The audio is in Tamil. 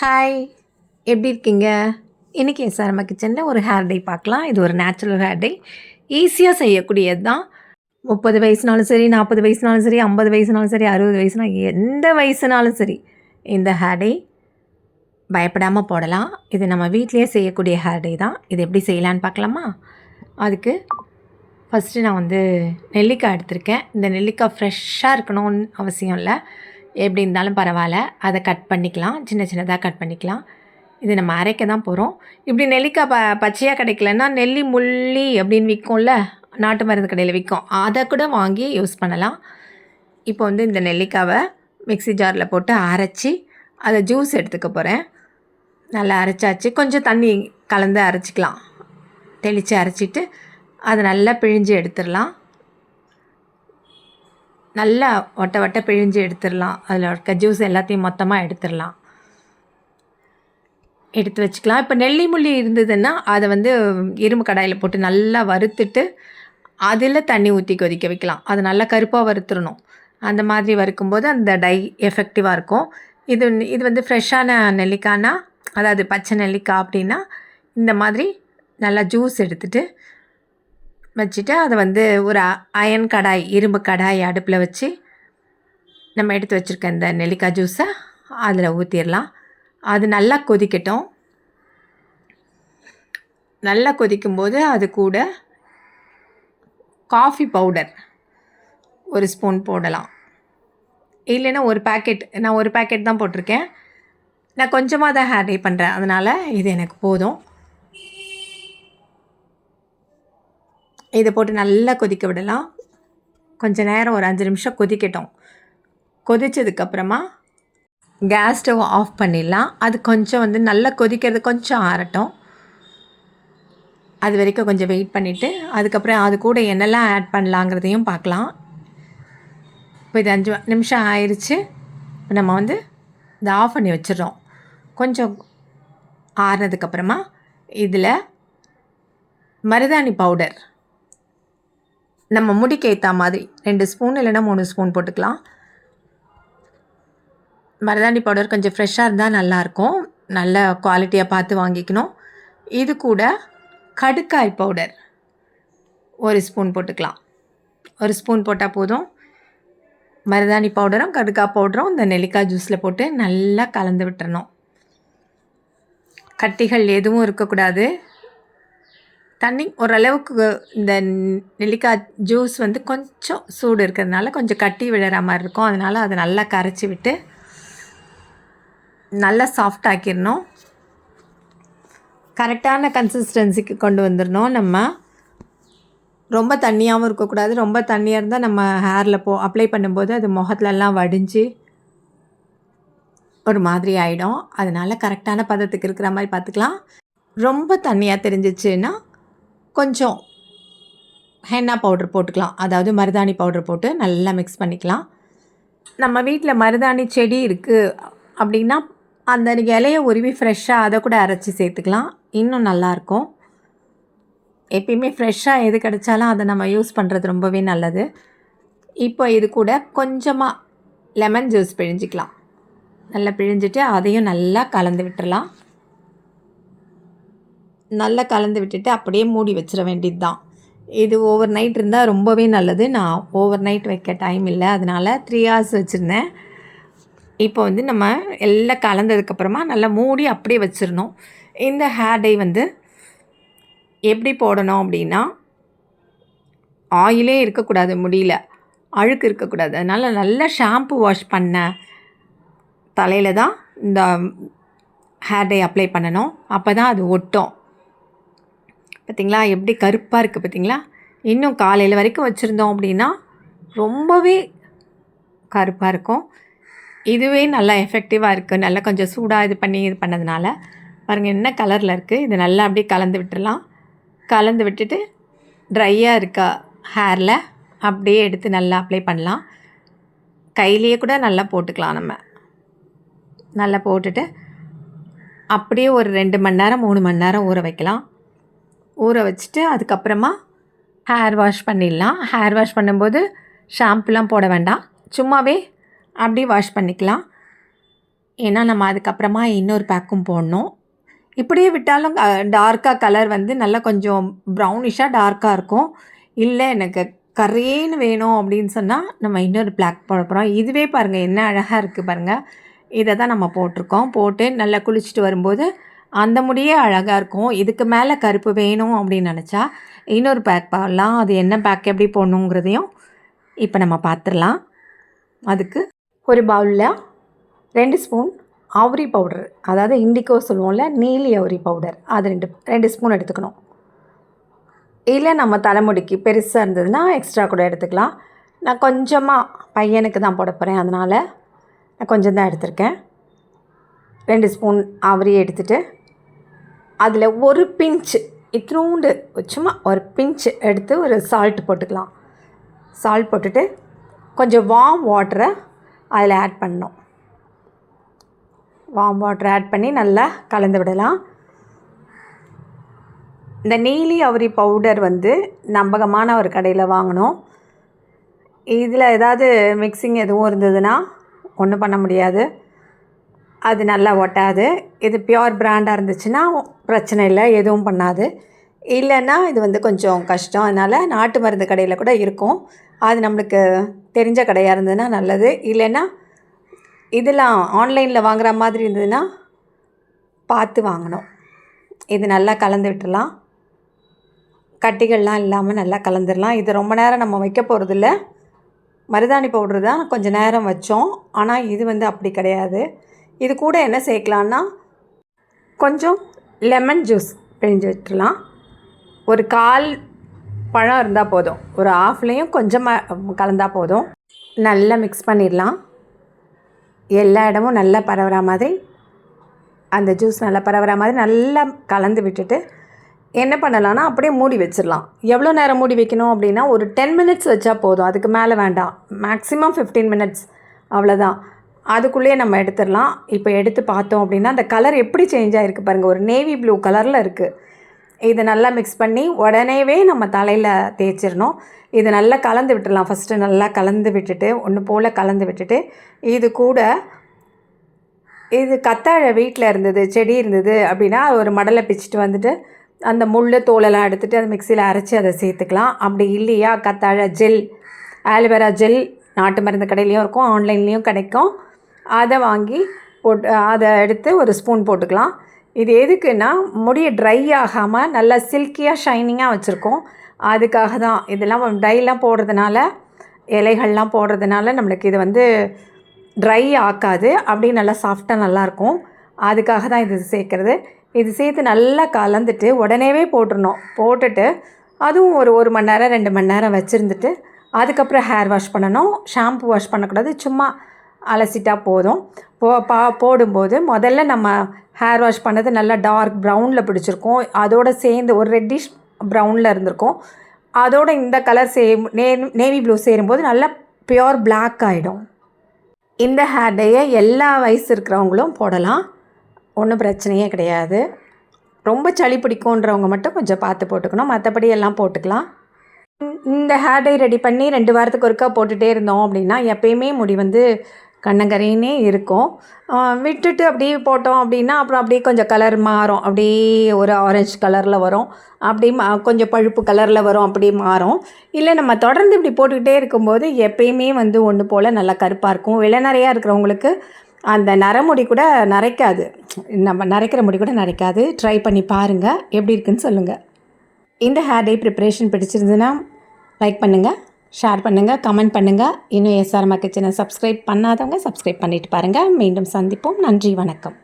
ஹாய், எப்படி இருக்கீங்க? இன்றைக்கி எஸ்ஆர்எம் கிச்சனில் ஒரு ஹேர் டை பார்க்கலாம். இது ஒரு நேச்சுரல் ஹேர் டை. ஈஸியாக செய்யக்கூடியது தான். 30 வயசுனாலும் சரி, 40 வயசுனாலும் சரி, 50 வயசுனாலும் சரி, 60 வயசுனா எந்த வயசுனாலும் சரி, இந்த ஹேர் டை பயப்படாமல் போடலாம். இது நம்ம வீட்டிலேயே செய்யக்கூடிய ஹேர் டை தான். இது எப்படி செய்யலான்னு பார்க்கலாமா? அதுக்கு ஃபஸ்ட்டு நான் நெல்லிக்காய் எடுத்திருக்கேன். இந்த நெல்லிக்காய் ஃப்ரெஷ்ஷாக இருக்கணும்னு அவசியம் இல்லை. எப்படி இருந்தாலும் பரவாயில்ல. அதை கட் பண்ணிக்கலாம், சின்ன சின்னதாக கட் பண்ணிக்கலாம். இது நம்ம அரைக்க தான் போகிறோம். இப்படி நெல்லிக்காய் பச்சையாக கிடைக்கலன்னா நெல்லி முள்ளி அப்படின்னு விற்கும்ல, நாட்டு மருந்து கடையில் விற்கும், அதை கூட வாங்கி யூஸ் பண்ணலாம். இப்போ இந்த நெல்லிக்காவை மிக்ஸி ஜாரில் போட்டு அரைச்சி அதை ஜூஸ் எடுத்துக்க போகிறேன். நல்லா அரைச்சாச்சு. கொஞ்சம் தண்ணி கலந்து அரைச்சிக்கலாம். தெளித்து அரைச்சிட்டு அதை நல்லா பிழிஞ்சு எடுத்துடலாம். நல்லா ஒட்ட பிழிஞ்சு எடுத்துடலாம். அதில் இருக்க ஜூஸ் எல்லாத்தையும் மொத்தமாக எடுத்துடலாம். எடுத்து வச்சுக்கலாம். இப்போ நெல்லி முள்ளி இருந்ததுன்னா அதை இரும்பு கடாயில் போட்டு நல்லா வறுத்துட்டு அதில் தண்ணி ஊற்றி கொதிக்க வைக்கலாம். அது நல்லா கருப்பாக வறுத்துடணும். அந்த மாதிரி வறுக்கும்போது அந்த டை எஃபெக்டிவாக இருக்கும். இது ஃப்ரெஷ்ஷான நெல்லிக்காய்னா, அதாவது பச்சை நெல்லிக்காய் அப்படின்னா இந்த மாதிரி நல்லா ஜூஸ் எடுத்துகிட்டு வச்சுட்டு அதை ஒரு அயன் கடாய், இரும்பு கடாய் அடுப்பில் வச்சு நம்ம எடுத்து வச்சுருக்க இந்த நெல்லிக்காய் ஜூஸை அதில் ஊற்றிடலாம். அது நல்லா கொதிக்கட்டும். நல்லா கொதிக்கும்போது அது கூட காஃபி பவுடர் ஒரு ஸ்பூன் போடலாம். இல்லைன்னா நான் ஒரு பேக்கெட் தான் போட்டிருக்கேன். நான் கொஞ்சமாக தான் ஹேர் டை பண்ணுறேன், அதனால் இது எனக்கு போதும். இதை போட்டு நல்லா கொதிக்க விடலாம். கொஞ்சம் நேரம் ஒரு 5 நிமிஷம் கொதிக்கட்டும். கொதித்ததுக்கப்புறமா கேஸ் ஸ்டவ் ஆஃப் பண்ணிடலாம். அது கொஞ்சம் நல்லா கொதிக்கிறது கொஞ்சம் ஆறட்டும். அது வரைக்கும் கொஞ்சம் வெயிட் பண்ணிவிட்டு அதுக்கப்புறம் அது கூட என்னெல்லாம் ஆட் பண்ணலாங்கிறதையும் பார்க்கலாம். இப்போ இது 5 நிமிஷம் ஆயிடுச்சு. நம்ம இதை ஆஃப் பண்ணி வச்சிடறோம். கொஞ்சம் ஆறுனதுக்கப்புறமா இதில் மருதாணி பவுடர் நம்ம முடிக்கு ஏற்ற மாதிரி 2 ஸ்பூன் இல்லைன்னா 3 ஸ்பூன் போட்டுக்கலாம். மருதாணி பவுடர் கொஞ்சம் ஃப்ரெஷ்ஷாக இருந்தால் நல்லாயிருக்கும். நல்ல குவாலிட்டியாக பார்த்து வாங்கிக்கணும். இது கூட கடுக்காய் பவுடர் 1 ஸ்பூன் போட்டுக்கலாம். 1 ஸ்பூன் போட்டால் போதும். மருதாணி பவுடரும் கடுக்காய் பவுடரும் இந்த நெல்லிக்காய் ஜூஸில் போட்டு நல்லா கலந்து விட்டுறணும். கட்டிகள் எதுவும் இருக்கக்கூடாது. தண்ணி ஓரளவுக்கு இந்த நெல்லிக்காய் ஜூஸ் கொஞ்சம் சூடு இருக்கிறதுனால கொஞ்சம் கட்டி விழுற மாதிரி இருக்கும். அதனால் அதை நல்லா கரைச்சி விட்டு நல்லா சாஃப்ட் ஆக்கிடணும். கரெக்டான கன்சிஸ்டன்சிக்கு கொண்டு வந்துடணும். நம்ம ரொம்ப தண்ணியாகவும் இருக்கக்கூடாது. ரொம்ப தண்ணியாக இருந்தால் நம்ம ஹேரில் அப்ளை பண்ணும்போது அது முகத்துலலாம் வடிஞ்சு ஒரு மாதிரி ஆகிடும். அதனால் கரெக்டான பதத்துக்கு இருக்கிற மாதிரி பார்த்துக்கலாம். ரொம்ப தண்ணியாக தெரிஞ்சிச்சுன்னா கொஞ்சம் ஹென்னா பவுடர் போட்டுக்கலாம். அதாவது மருதாணி பவுடர் போட்டு நல்லா மிக்ஸ் பண்ணிக்கலாம். நம்ம வீட்டில் மருதாணி செடி இருக்குது அப்படின்னா அந்த இலையை உருவி ஃப்ரெஷ்ஷாக அதை கூட அரைச்சி சேர்த்துக்கலாம். இன்னும் நல்லாயிருக்கும். எப்பயுமே ஃப்ரெஷ்ஷாக எது கிடைச்சாலும் அதை நம்ம யூஸ் பண்ணுறது ரொம்பவே நல்லது. இப்போ இது கூட கொஞ்சமாக லெமன் ஜூஸ் பிழிஞ்சிக்கலாம். நல்லா பிழிஞ்சிட்டு அதையும் நல்லா கலந்து விட்டுறலாம். நல்லா கலந்து விட்டுட்டு அப்படியே மூடி வச்சிட வேண்டியது தான். இது ஓவர் நைட் இருந்தால் ரொம்பவே நல்லது. நான் ஓவர் நைட் வைக்க டைம் இல்லை, அதனால் 3 hours வச்சுருந்தேன். இப்போ நம்ம எல்லாம் கலந்ததுக்கப்புறமா நல்லா மூடி அப்படியே வச்சிடணும். இந்த ஹேர் டை எப்படி போடணும் அப்படின்னா, ஆயிலே இருக்கக்கூடாது, முடியல அழுக்கு இருக்கக்கூடாது. அதனால் நல்லா ஷாம்பு வாஷ் பண்ண தலையில் தான் இந்த ஹேர் டை அப்ளை பண்ணணும். அப்போ தான் அது ஒட்டும். பார்த்திங்களா எப்படி கருப்பாக இருக்குது பார்த்திங்களா? இன்னும் காலையில் வரைக்கும் வச்சுருந்தோம் அப்படின்னா ரொம்பவே கருப்பாக இருக்கும். இதுவே நல்லா எஃபெக்டிவாக இருக்குது. நல்லா கொஞ்சம் சூடாக இது பண்ணதுனால பாருங்கள் என்ன கலரில் இருக்குது. இது நல்லா அப்படியே கலந்து விட்டுடலாம். கலந்து விட்டுட்டு ட்ரையாக இருக்க ஹேரில் அப்படியே எடுத்து நல்லா அப்ளை பண்ணலாம். கையிலேயே கூட நல்லா போட்டுக்கலாம். நம்ம நல்லா போட்டுட்டு அப்படியே ஒரு 2 மணி நேரம் 3 மணி நேரம் ஊற வைக்கலாம். ஊற வச்சுட்டு அதுக்கப்புறமா ஹேர் வாஷ் பண்ணிடலாம். ஹேர் வாஷ் பண்ணும்போது ஷாம்புலாம் போட வேண்டாம், சும்மாவே அப்படியே வாஷ் பண்ணிக்கலாம். ஏன்னா நம்ம அதுக்கப்புறமா இன்னொரு பேக்கும் போடணும். இப்படியே விட்டாலும் டார்க்காக கலர் வந்து நல்லா கொஞ்சம் ப்ரௌனிஷாக டார்க்காக இருக்கும். இல்லை எனக்கு கரேன்னு வேணும் அப்படின்னு சொன்னால் நம்ம இன்னொரு பிளாக் போட போகிறோம். இதுவே பாருங்கள் என்ன அழகாக இருக்குது பாருங்கள். இதை தான் நம்ம போட்டிருக்கோம். போட்டு நல்லா குளிச்சுட்டு வரும்போது அந்த முடியே அழகாக இருக்கும். இதுக்கு மேலே கருப்பு வேணும் அப்படின்னு நினச்சா இன்னொரு பேக் போடலாம். அது என்ன பேக் எப்படி போடணுங்கிறதையும் இப்போ நம்ம பார்த்துடலாம். அதுக்கு ஒரு பவுலில் 2 ஸ்பூன் அவுரி பவுடர், அதாவது இண்டிகோ சொல்லுவோம்ல, நீலி அவுரி பவுடர், அது 2 ஸ்பூன் எடுத்துக்கணும். இல்லை நம்ம தலைமுடிக்கு பெருசாக இருந்ததுன்னா எக்ஸ்ட்ரா கூட எடுத்துக்கலாம். நான் கொஞ்சமாக பையனுக்கு தான் போட போகிறேன், அதனால் நான் கொஞ்சம் தான் எடுத்திருக்கேன். 2 ஸ்பூன் அவுரி எடுத்துகிட்டு அதில் ஒரு பிஞ்சு இத்தினூண்டு, சும்மா ஒரு பிஞ்சு எடுத்து ஒரு சால்ட் போட்டுக்கலாம். சால்ட் போட்டுட்டு கொஞ்சம் வார்ம் வாட்டரை அதில் ஆட் பண்ணணும். வார்ம் வாட்டர் ஆட் பண்ணி நல்லா கலந்து விடலாம். இந்த நீலி அவுரி பவுடர் வந்து நம்பகமான ஒரு கடையில் வாங்கணும். இதில் ஏதாவது மிக்சிங் எதுவும் இருந்ததுன்னா ஒன்றும் பண்ண முடியாது, அது நல்லா ஒட்டாது. இது பியோர் பிராண்டாக இருந்துச்சுன்னா பிரச்சனை இல்லை, எதுவும் பண்ணாது. இல்லைன்னா இது வந்து கொஞ்சம் கஷ்டம். அதனால் நாட்டு மருந்து கடையில் கூட இருக்கும், அது நம்மளுக்கு தெரிஞ்ச கடையாக இருந்ததுன்னா நல்லது. இல்லைன்னா இதெல்லாம் ஆன்லைனில் வாங்குகிற மாதிரி இருந்ததுன்னா பார்த்து வாங்கணும். இது நல்லா கலந்து விட்டுடலாம். கட்டிகள்லாம் இல்லாமல் நல்லா கலந்துடலாம். இது ரொம்ப நேரம் நம்ம வைக்க போகிறதில்ல. மருதாணி பவுட்ரு தான் கொஞ்சம் நேரம் வச்சோம், ஆனால் இது வந்து அப்படி கிடையாது. இது கூட என்ன சேர்க்கலான்னா கொஞ்சம் லெமன் ஜூஸ் பிழிஞ்சு விட்டுடலாம். ஒரு 1/4 பழம் இருந்தால் போதும், ஒரு ஆஃப்லேயும் கொஞ்சமாக கலந்தால் போதும். நல்லா மிக்ஸ் பண்ணிடலாம். எல்லா இடமும் நல்லா பரவுற மாதிரி, அந்த ஜூஸ் நல்லா பரவுற மாதிரி நல்லா கலந்து விட்டுட்டு என்ன பண்ணலான்னா அப்படியே மூடி வச்சிடலாம். எவ்வளோ நேரம் மூடி வைக்கணும் அப்படின்னா ஒரு 10 மினிட்ஸ் வச்சா போதும், அதுக்கு மேலே வேண்டாம். மேக்ஸிமம் 15 மினிட்ஸ், அவ்வளோதான். அதுக்குள்ளேயே நம்ம எடுத்துடலாம். இப்போ எடுத்து பார்த்தோம் அப்படின்னா அந்த கலர் எப்படி சேஞ்ச் ஆகிருக்கு பாருங்கள், ஒரு நேவி ப்ளூ கலரில் இருக்குது. இதை நல்லா மிக்ஸ் பண்ணி உடனேவே நம்ம தலையில் தேய்ச்சிடணும். இது நல்லா கலந்து விட்டுடலாம். ஃபஸ்ட்டு நல்லா கலந்து விட்டுட்டு ஒன்று போல் கலந்து விட்டுட்டு இது கூட இது கத்தாழை வீட்டில் இருந்தது, செடி இருந்தது அப்படின்னா ஒரு மடலை பிச்சுட்டு வந்துட்டு அந்த முள் தோலெல்லாம் எடுத்துகிட்டு அதை மிக்சியில் அரைச்சி அதை சேர்த்துக்கலாம். அப்படி இல்லையா கத்தாழை ஜெல், ஆலோவேரா ஜெல் நாட்டு மருந்து கடையிலையும் இருக்கும், ஆன்லைன்லேயும் கிடைக்கும். அதை வாங்கி போட்டு அதை எடுத்து ஒரு ஸ்பூன் போட்டுக்கலாம். இது எதுக்குன்னா முடியை ட்ரை ஆகாமல் நல்லா சில்கியாக ஷைனிங்காக வச்சுருக்கோம், அதுக்காக தான். இதெல்லாம் டைலாம் போடுறதுனால, இலைகள்லாம் போடுறதுனால நம்மளுக்கு இது வந்து ட்ரை ஆக்காது, அப்படியே நல்லா சாஃப்டாக நல்லாயிருக்கும். அதுக்காக தான் இது சேர்க்குறது. இது சேர்த்து நல்லா கலந்துட்டு உடனேவே போட்டுடணும். போட்டுட்டு அதுவும் ஒரு 1 மணி நேரம் 2 மணி நேரம் வச்சுருந்துட்டு அதுக்கப்புறம் ஹேர் வாஷ் பண்ணணும். ஷாம்பு வாஷ் பண்ணக்கூடாது, சும்மா அலசிட்டா போதும். போடும்போது முதல்ல நம்ம ஹேர் வாஷ் பண்ணது நல்லா டார்க் ப்ரௌனில் பிடிச்சிருக்கும், அதோடு சேர்ந்து ஒரு ரெட்டிஷ் ப்ரௌனில் இருந்திருக்கும். அதோட இந்த கலர் நேவி ப்ளூ சேரும்போது நல்லா பியோர் பிளாக் ஆகிடும். இந்த ஹேர் டேயை எல்லா வயசு இருக்கிறவங்களும் போடலாம், ஒன்றும் பிரச்சனையே கிடையாது. ரொம்ப சளி பிடிக்குன்றவங்க மட்டும் கொஞ்சம் பார்த்து போட்டுக்கணும், மற்றபடி எல்லாம் போட்டுக்கலாம். இந்த ஹேர் டை ரெடி பண்ணி 2 வாரத்துக்கு ஒருக்கா போட்டுகிட்டே இருந்தோம் அப்படின்னா எப்பயுமே முடி வந்து கண்ணங்கரைன்னே இருக்கும். விட்டுட்டு அப்படியே போட்டோம் அப்படின்னா அப்புறம் அப்படியே கொஞ்சம் கலர் மாறும், அப்படியே ஒரு ஆரஞ்சு கலரில் வரும், அப்படி கொஞ்சம் பழுப்பு கலரில் வரும், அப்படி மாறும். இல்லை நம்ம தொடர்ந்து இப்படி போட்டுக்கிட்டே இருக்கும்போது எப்பயுமே வந்து ஒன்று போல் நல்லா கருப்பாக இருக்கும். நிறையா இருக்கிறவங்களுக்கு அந்த நரமுடி கூட நரைக்காது, நம்ம நரைக்கிற முடி கூட நரைக்காது. ட்ரை பண்ணி பாருங்கள், எப்படி இருக்குன்னு சொல்லுங்கள். இந்த ஹேர் டே ப்ரிப்பரேஷன் பிடிச்சிருந்துன்னா லைக் பண்ணுங்கள், ஷேர் பண்ணுங்கள், கமெண்ட் பண்ணுங்கள். இன்னும் எஸ்ஆர்மா கிச்சனை சப்ஸ்கிரைப் பண்ணாதவங்க சப்ஸ்கிரைப் பண்ணிவிட்டு பாருங்கள். மீண்டும் சந்திப்போம். நன்றி, வணக்கம்.